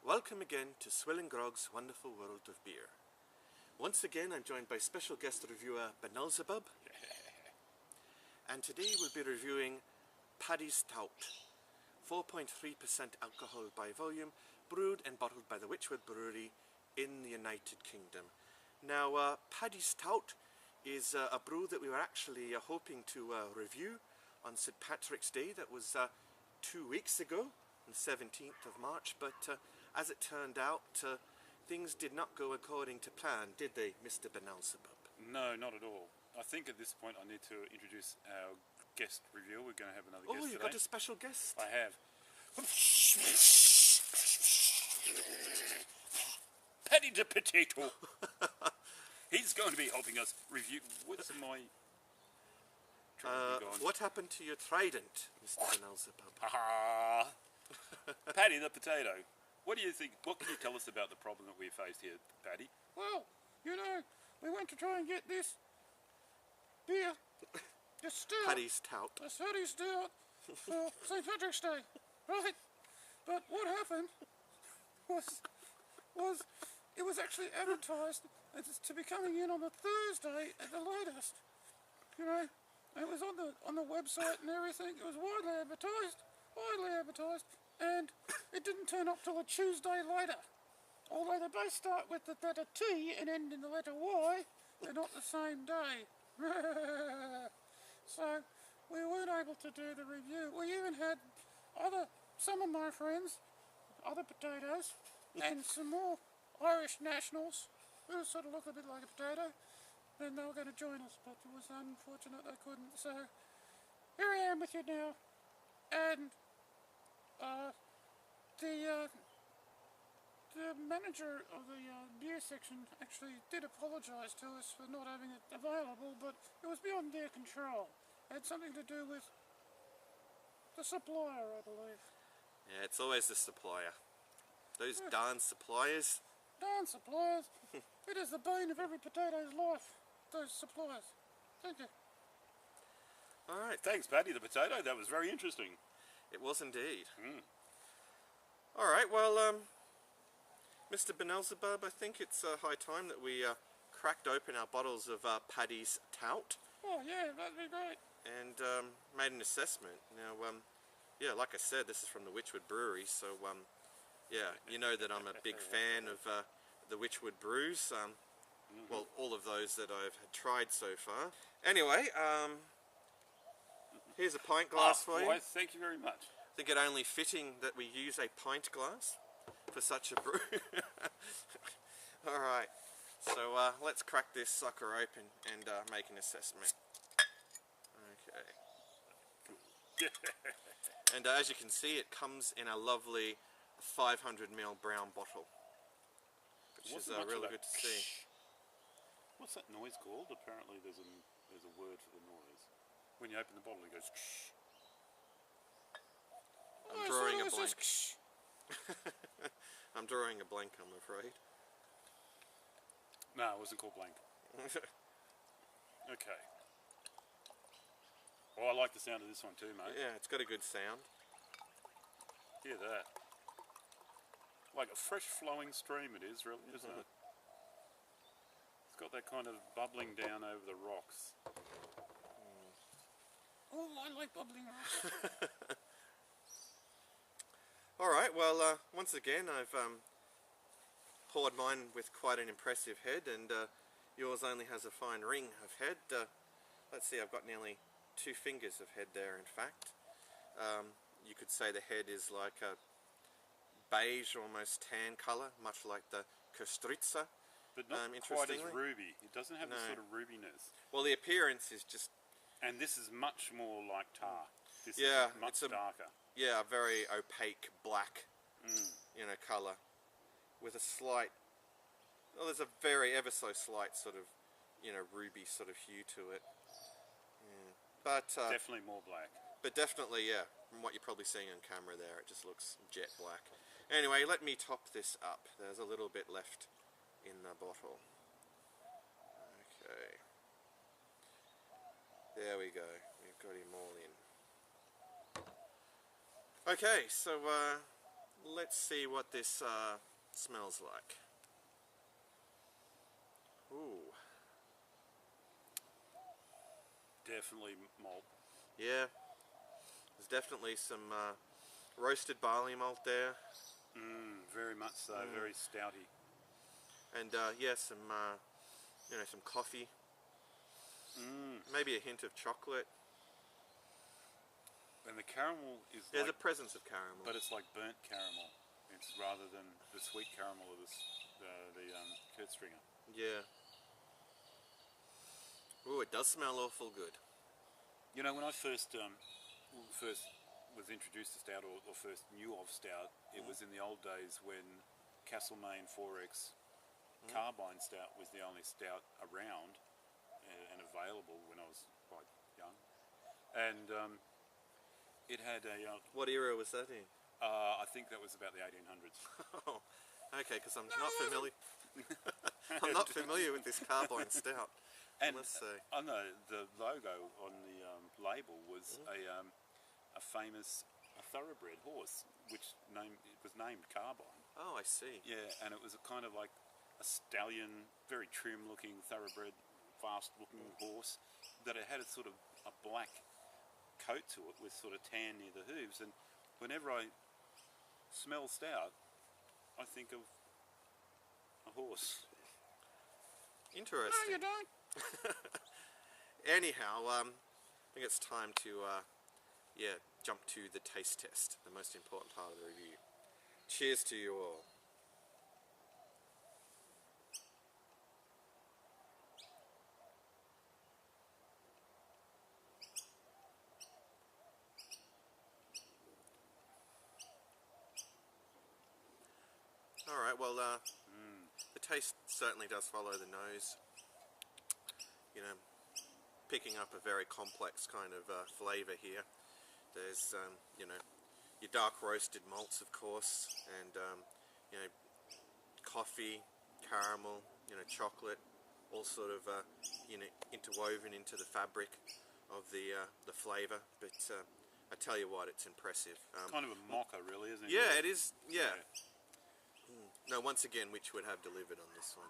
Welcome again to SwillinGrog's wonderful world of beer. Once again I'm joined by special guest reviewer Benelzebub. And today we'll be reviewing Paddy's Tout, 4.3% alcohol by volume, brewed and bottled by the Wychwood Brewery in the United Kingdom. Now Paddy's Tout is a brew that we were actually hoping to review on St. Patrick's Day. That was 2 weeks ago, on the 17th of March, but as it turned out, things did not go according to plan, did they, Mr. Benelzebub? No, not at all. I think at this point I need to introduce our guest reviewer. We're going to have another guest today. Oh, you've got a special guest? I have. Paddy the Potato. He's going to be helping us review. What's my... what happened to your trident, Mr. Benelzebub? Paddy the Potato. What do you think? What can you tell us about the problem that we faced here, Paddy? Well, you know, we went to try and get this beer, this stout. Paddy's Tout. This Paddy's Stout for St. Patrick's Day, right? But what happened was it was actually advertised as to be coming in on the Thursday at the latest. You know, it was on the website and everything. It was widely advertised, and it didn't turn up till a Tuesday later. Although they both start with the letter T and end in the letter Y, they're not the same day. So we weren't able to do the review. We even had some of my friends, other potatoes, and some more Irish nationals who sort of look a bit like a potato, and they were going to join us, but it was unfortunate they couldn't. So here I am with you now, and the manager of the beer section actually did apologise to us for not having it available, but it was beyond their control. It had something to do with the supplier, I believe. Yeah, it's always the supplier. Those darn suppliers. Darn suppliers. It is the bane of every potato's life, those suppliers. Thank you. Alright. Thanks, Paddy the Potato. That was very interesting. It was indeed. Alright, well, Mr. Benelzebub, I think it's high time that we cracked open our bottles of Paddy's Tout. Oh yeah, that'd be great. And made an assessment. Now, yeah, like I said, this is from the Wychwood Brewery, so yeah, you know that I'm a big fan of the Wychwood brews. Well, all of those that I've tried so far. Anyway, here's a pint glass for you. Why, thank you very much. I think it only fitting that we use a pint glass for such a brew. Alright, so let's crack this sucker open and make an assessment. Okay. And as you can see, it comes in a lovely 500ml brown bottle, which is really good to see. What's that noise called? Apparently there's a word for the noise. When you open the bottle it goes ksh. I'm drawing a blank. I'm drawing a blank, I'm afraid. No, it wasn't called blank. Okay. Well, I like the sound of this one too, mate. Yeah, it's got a good sound. Hear that? Like a fresh flowing stream it is, really, isn't it? It's got that kind of bubbling down over the rocks. Oh, I like bubbling rocks. Alright, well, once again, I've poured mine with quite an impressive head, and yours only has a fine ring of head. Let's see, I've got nearly 2 fingers of head there, in fact. You could say the head is like a beige, almost tan colour, much like the Kostritza. But not quite as ruby. It doesn't have the sort of rubiness. Well, the appearance is just... And this is much more like tar. This is much darker. Yeah, a very opaque black, you know, colour, with a slight, well, there's a very ever so slight sort of, you know, ruby sort of hue to it. Yeah. But definitely more black. But definitely, yeah, from what you're probably seeing on camera there, it just looks jet black. Anyway, let me top this up. There's a little bit left in the bottle. Okay. There we go. We've got him all in. Okay, so let's see what this smells like. Ooh. Definitely malt. Yeah. There's definitely some roasted barley malt there. Very much so. Very stouty. And yeah, some you know, some coffee. Maybe a hint of chocolate. And the caramel is There's like, a presence of caramel. but it's like burnt caramel. It's rather than the sweet caramel of the Kurtstringer. Yeah. Ooh, it does smell awful good. You know, when I first was introduced to stout, or first knew of stout, it was in the old days when Castlemaine 4X Carbine Stout was the only stout around and available when I was quite young. And it had a... What era was that in? I think that was about the 1800s. Oh, okay, because I'm not familiar. I'm not familiar with this carbine stout. And Let's see. I know the logo on the label was a famous thoroughbred horse, which was named Carbine. Oh, I see. Yeah, and it was a kind of like a stallion, very trim-looking thoroughbred, fast-looking horse, that it had a sort of a black coat to it with sort of tan near the hooves. And whenever I smell stout, I think of a horse. Interesting. No, you don't. Anyhow, I think it's time to yeah, jump to the taste test, the most important part of the review. Cheers to you all. Alright, well, the taste certainly does follow the nose. You know, picking up a very complex kind of flavour here. There's, you know, your dark roasted malts, of course, and, you know, coffee, caramel, you know, chocolate, all sort of, you know, interwoven into the fabric of the flavour. But I tell you what, it's impressive. Kind of a mocha, really, isn't it? Yeah, it is, yeah. No, once again, Wychwood have delivered on this one.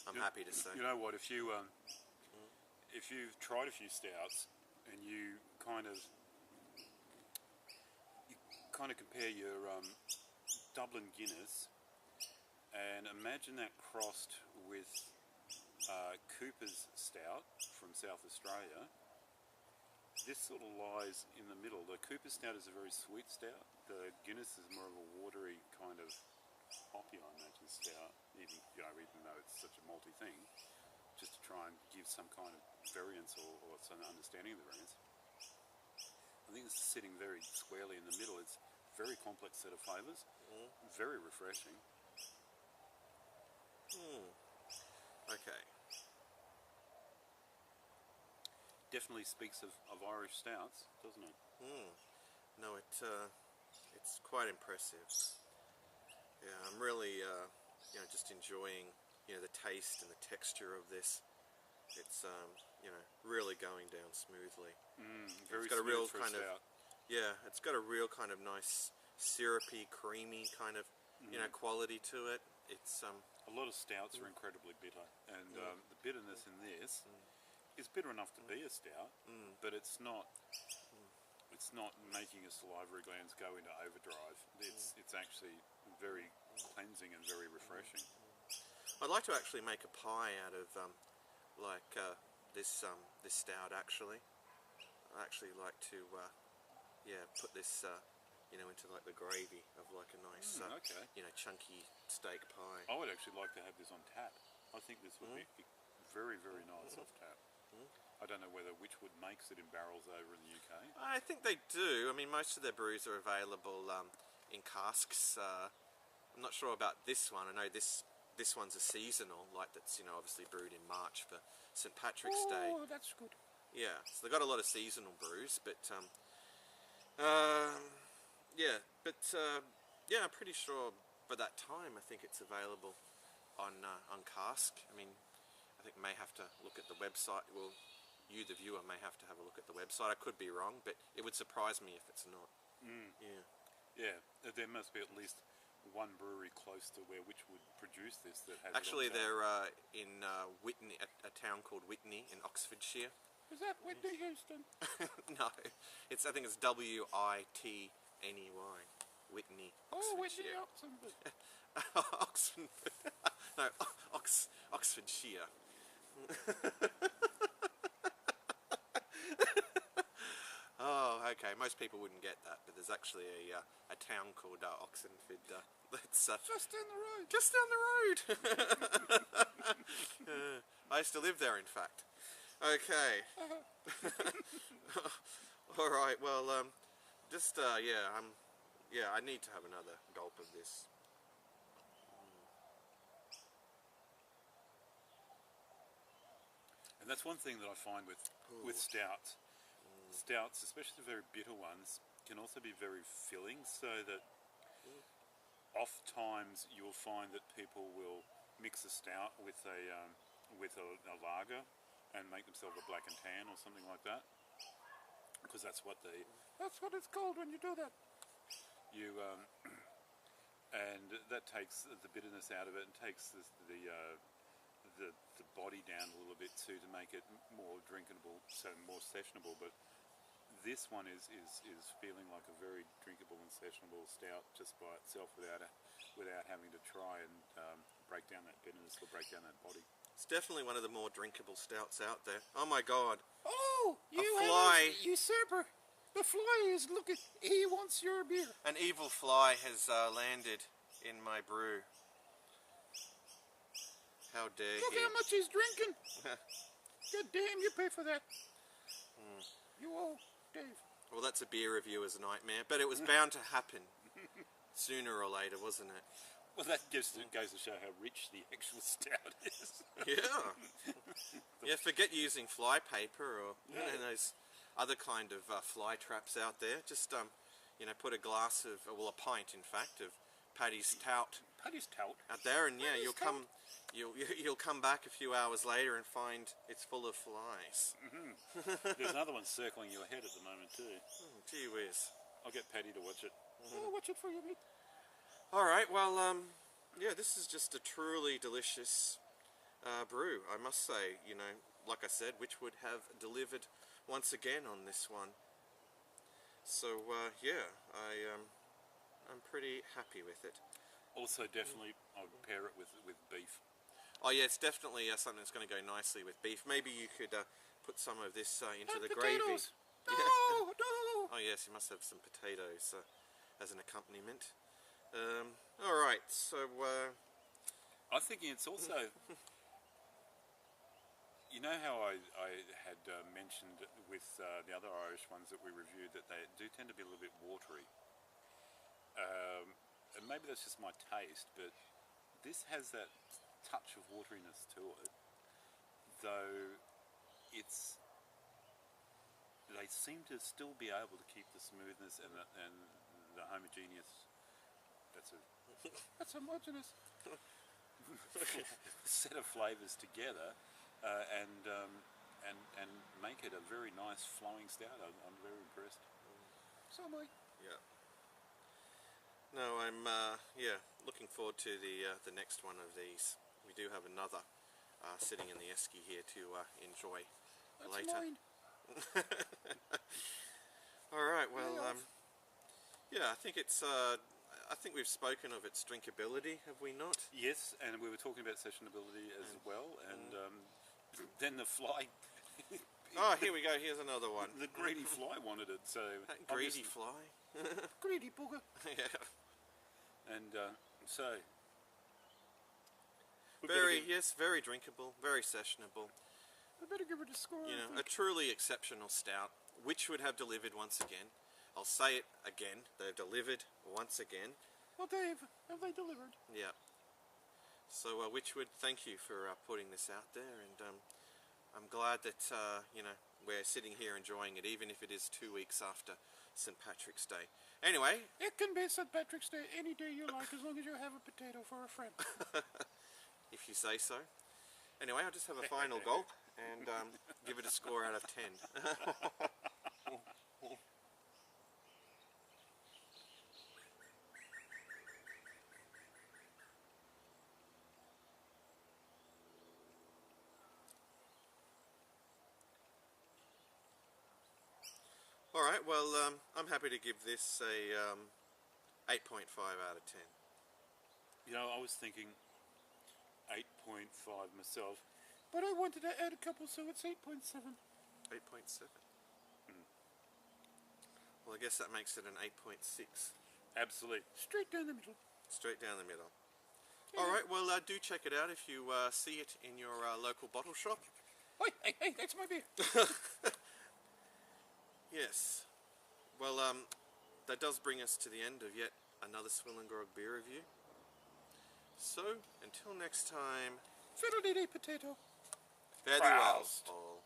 I'm happy to say. You know what, if you've tried a few stouts and you kind of compare your Dublin Guinness and imagine that crossed with Cooper's Stout from South Australia, this sort of lies in the middle. The Cooper Stout is a very sweet stout. The Guinness is more of a watery kind of hoppy, I imagine, stout, even though it's such a malty thing, just to try and give some kind of variance or some understanding of the variance. I think it's sitting very squarely in the middle. It's a very complex set of flavours, very refreshing. Okay. Definitely speaks of Irish stouts, doesn't it? No, it's quite impressive. Yeah, I'm really, you know, just enjoying, you know, the taste and the texture of this. It's, you know, really going down smoothly. Very it's got a real smooth for kind a stout. yeah, it's got a real kind of nice syrupy, creamy kind of, you know, quality to it. It's a lot of stouts are incredibly bitter, and the bitterness in this is bitter enough to be a stout, but it's not. It's not making your salivary glands go into overdrive. It's actually very cleansing and very refreshing. I'd like to actually make a pie out of this stout. Actually, I actually like to yeah, put this you know, into like the gravy of like a nice you know, chunky steak pie. I would actually like to have this on tap. I think this would be very, very nice off tap. I don't know whether Wychwood makes it in barrels over in the UK. I think they do. I mean, most of their brews are available in casks. I'm not sure about this one. I know this one's a seasonal, like that's, you know, obviously brewed in March for St. Patrick's Day. Oh, that's good. Yeah, so they've got a lot of seasonal brews, but yeah, I'm pretty sure by that time I think it's available on cask. I mean, I think may have to look at the website. Well, you, the viewer, may have to have a look at the website. I could be wrong, but it would surprise me if it's not. Yeah, there must be at least one brewery close to where Wychwood produced this that has Actually, it on tap. they're in Whitney, a town called Whitney in Oxfordshire. Is that Whitney Houston? No, I think it's Whitney. Whitney, Oh, Whitney Oxfordshire. Oxford. Oxford. No, Oxfordshire. Oh, okay. Most people wouldn't get that, but there's actually a town called Oxenford that's Just down the road. just down the road. I used to live there, in fact. Okay. All right. Well, I need to have another gulp of this. And that's one thing that I find with stouts. Stouts, especially the very bitter ones, can also be very filling, so that oft-times you'll find that people will mix a stout with a lager and make themselves a black and tan or something like that, because that's what That's what it's called when you do that. and that takes the bitterness out of it and takes the body down a little bit too, to make it more drinkable, so more sessionable. But this one is feeling like a very drinkable and sessionable stout just by itself, without having to try and break down that bitterness or break down that body. It's definitely one of the more drinkable stouts out there. Oh my God! Oh, you fly. usurper! The fly is looking. He wants your beer. An evil fly has landed in my brew. How dare Look he! how much he's drinking. God damn, you pay for that. You owe, Dave. Well, that's a beer reviewer's nightmare, but it was bound to happen sooner or later, wasn't it? Well, that goes to show how rich the actual stout is. Yeah. Yeah, forget using fly paper or those other kind of fly traps out there. Just put a glass of, a pint, in fact, of Paddy's Tout Paddy's Tout. out there, and Paddy's you'll come back a few hours later and find it's full of flies. There's another one circling your head at the moment too. Gee whiz. I'll get Paddy to watch it. I'll watch it for you, mate. All right, well, this is just a truly delicious brew, I must say. Like I said, Wychwood have delivered once again on this one. So, I'm pretty happy with it. Also, definitely, I would pair it with beef. Oh yeah, it's definitely something that's going to go nicely with beef. Maybe you could put some of this into And the gravy. potatoes. No, no. Oh yes, you must have some potatoes as an accompaniment. All right, so I'm thinking it's also, you know how I had mentioned with the other Irish ones that we reviewed that they do tend to be a little bit watery. And maybe that's just my taste, but this has that touch of wateriness to it, though they seem to still be able to keep the smoothness and the homogeneous. That's homogenous. Set of flavours together, and make it a very nice flowing stout. I'm very impressed. So am I. yeah. No, I'm looking forward to the next one of these. We do have another sitting in the esky here to enjoy That's later. mine. All right. Well, I think it's. I think we've spoken of its drinkability, have we not? Yes, and we were talking about sessionability as well, and then the fly. Oh, here we go. Here's another one. The greedy fly wanted it, so That greedy fly. Greedy booger. Yeah. And so very drinkable, very sessionable. I better give it a score. A truly exceptional stout, which would have delivered once again. I'll say it again. They've delivered once again. Well, Dave, have they delivered? Yeah. So, Wychwood, thank you for putting this out there, and I'm glad that we're sitting here enjoying it, even if it is 2 weeks after St. Patrick's Day. Anyway, It can be St. Patrick's Day any day you like, as long as you have a potato for a friend. if you say so. Anyway, I'll just have a final gulp and give it a score out of 10. Alright, well, I'm happy to give this a 8.5 out of 10. You know, I was thinking 8.5 myself. But I wanted to add a couple, so it's 8.7. 8.7. Well, I guess that makes it an 8.6. Absolutely. Straight down the middle. Straight down the middle. Yeah. Alright, well, do check it out if you see it in your local bottle shop. Hey, that's my beer. Yes. Well, that does bring us to the end of yet another SwillinGrog beer review. So, until next time, Fiddle-dee-dee potato. fare thee well, Proust. all.